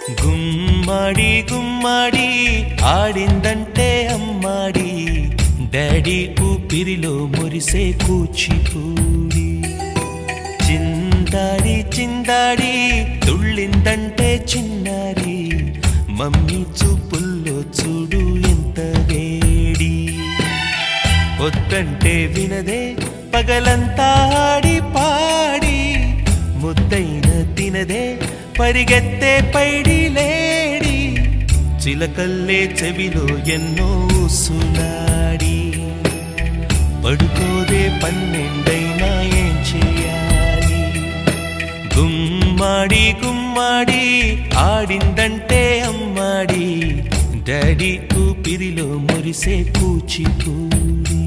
గుమ్మాడి గుమ్మాడి ఆడిందంటే అమ్మాడి, డాడీ ఊపిరిలో మురిసే కూచిపూడి. చిందాడి చిందాడి తుళ్ళిందంటే చిన్నారి, మమ్మీ చూపుల్లో చూడు ఎంత వేడి. వద్దంటే వినదే పగలంతా ఆడి పాడి, ముద్దైన తినదే పరిగెత్తే పైడి లేడి. చిలకల్లే చెవిలో ఎన్నో సులాడి, పడుకోదే పన్నెండైనా ఏం చేయాలి. గుమ్మాడి గుమ్మాడి ఆడిందంటే అమ్మాడి, డాడీ ఊపిరిలో మురిసే కూచిపూడి.